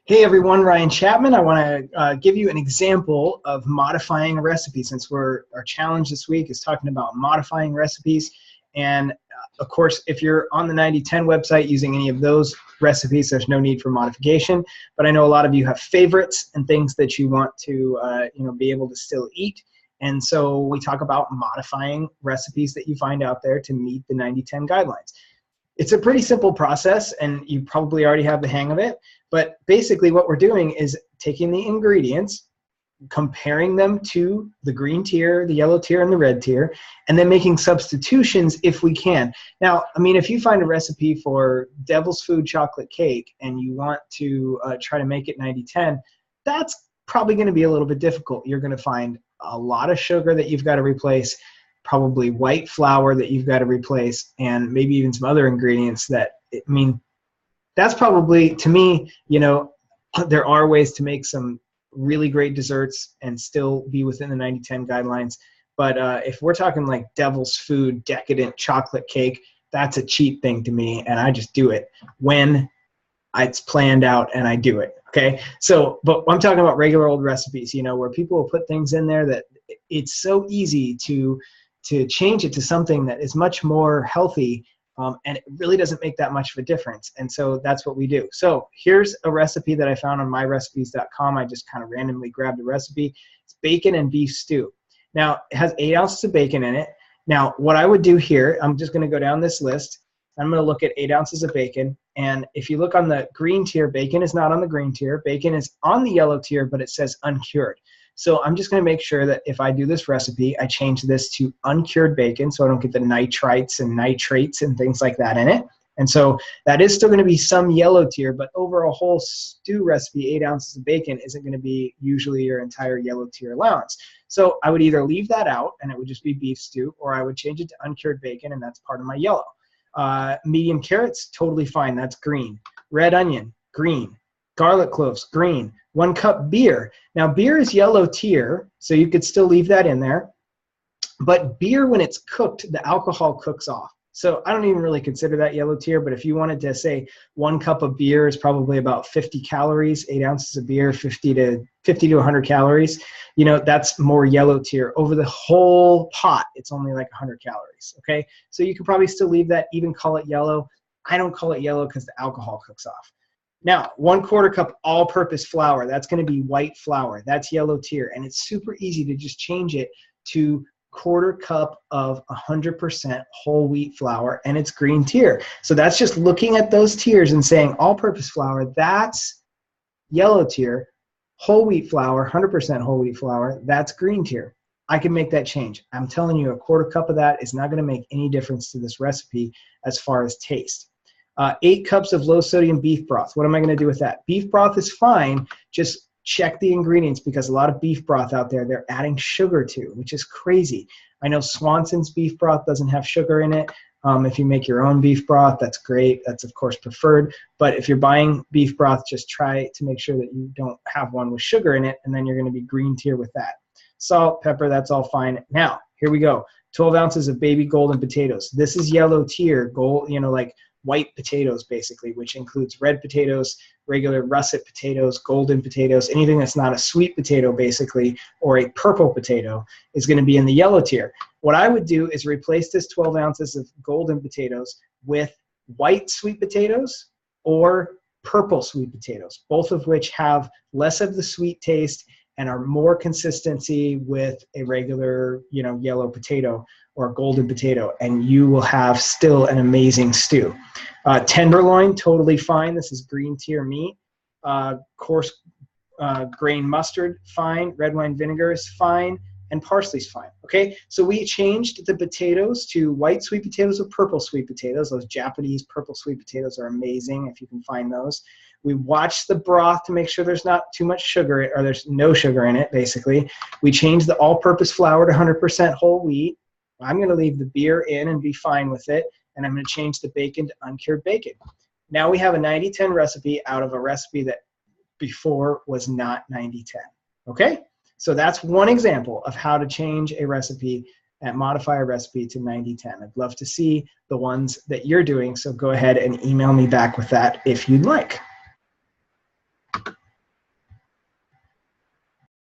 Hey everyone, Ryan Chapman. I want to give you an example of modifying a recipe since our challenge this week is talking about modifying recipes. And of course, if you're on the 9010 website using any of those recipes, there's no need for modification. But I know a lot of you have favorites and things that you want to be able to still eat. And so we talk about modifying recipes that you find out there to meet the 9010 guidelines. It's a pretty simple process, and you probably already have the hang of it. But basically what we're doing is taking the ingredients, comparing them to the green tier, the yellow tier, and the red tier, and then making substitutions if we can. Now, I mean, if you find a recipe for Devil's Food chocolate cake and you want to try to make it 90-10, that's probably going to be a little bit difficult. You're going to find a lot of sugar that you've got to replace, probably white flour that you've got to replace, and maybe even some other ingredients that, I mean, that's probably, to me, there are ways to make some really great desserts and still be within the 90-10 guidelines. But if we're talking like Devil's Food, decadent chocolate cake, that's a cheat thing to me, and I just do it when it's planned out and I do it, okay? So, but I'm talking about regular old recipes, where people will put things in there that it's so easy to change it to something that is much more healthy, and it really doesn't make that much of a difference. And so that's what we do. So here's a recipe that I found on myrecipes.com. I just kind of randomly grabbed a recipe. It's bacon and beef stew. Now, it has 8 ounces of bacon in it. Now, what I would do here, I'm just going to go down this list. I'm going to look at 8 ounces of bacon. And if you look on the green tier, bacon is not on the green tier. Bacon is on the yellow tier, but it says uncured. So I'm just going to make sure that if I do this recipe, I change this to uncured bacon so I don't get the nitrites and nitrates and things like that in it. And so that is still going to be some yellow tier, but over a whole stew recipe, 8 ounces of bacon isn't going to be usually your entire yellow tier allowance. So I would either leave that out and it would just be beef stew, or I would change it to uncured bacon and that's part of my yellow. Medium carrots, totally fine. That's green. Red onion, green. Garlic cloves, green. 1 cup beer. Now, beer is yellow tier, so you could still leave that in there. But beer, when it's cooked, the alcohol cooks off. So I don't even really consider that yellow tier, but if you wanted to say 1 cup of beer is probably about 50 calories, 8 ounces of beer, 50 to 100 calories, that's more yellow tier. Over the whole pot, it's only like 100 calories, okay? So you could probably still leave that, even call it yellow. I don't call it yellow because the alcohol cooks off. Now, 1/4 cup all-purpose flour, that's going to be white flour. That's yellow tier, and it's super easy to just change it to 1/4 cup of 100% whole wheat flour, and it's green tier. So that's just looking at those tiers and saying all-purpose flour, that's yellow tier. Whole wheat flour, 100% whole wheat flour, that's green tier. I can make that change. I'm telling you, 1/4 cup of that is not going to make any difference to this recipe as far as taste. 8 cups of low-sodium beef broth. What am I going to do with that? Beef broth is fine. Just check the ingredients, because a lot of beef broth out there, they're adding sugar to, which is crazy. I know Swanson's beef broth doesn't have sugar in it. If you make your own beef broth, that's great. That's, of course, preferred. But if you're buying beef broth, just try to make sure that you don't have one with sugar in it, and then you're going to be green tier with that. Salt, pepper, that's all fine. Now, here we go. 12 ounces of baby golden potatoes. This is yellow tier, gold, like white potatoes, basically, which includes red potatoes, regular russet potatoes, golden potatoes, anything that's not a sweet potato, basically, or a purple potato is going to be in the yellow tier. What I would do is replace this 12 ounces of golden potatoes with white sweet potatoes or purple sweet potatoes, both of which have less of the sweet taste and are more consistency with a regular, yellow potato or golden potato, and you will have still an amazing stew. Tenderloin, totally fine. This is green tier meat. Coarse grain mustard, fine. Red wine vinegar is fine, and parsley's fine. Okay, so we changed the potatoes to white sweet potatoes or purple sweet potatoes. Those Japanese purple sweet potatoes are amazing if you can find those. We watched the broth to make sure there's not too much sugar, or there's no sugar in it, basically. We changed the all-purpose flour to 100% whole wheat. I'm going to leave the beer in and be fine with it, and I'm going to change the bacon to uncured bacon. Now we have a 90-10 recipe out of a recipe that before was not 90-10. Okay? So that's one example of how to change a recipe and modify a recipe to 90-10. I'd love to see the ones that you're doing, so go ahead and email me back with that if you'd like.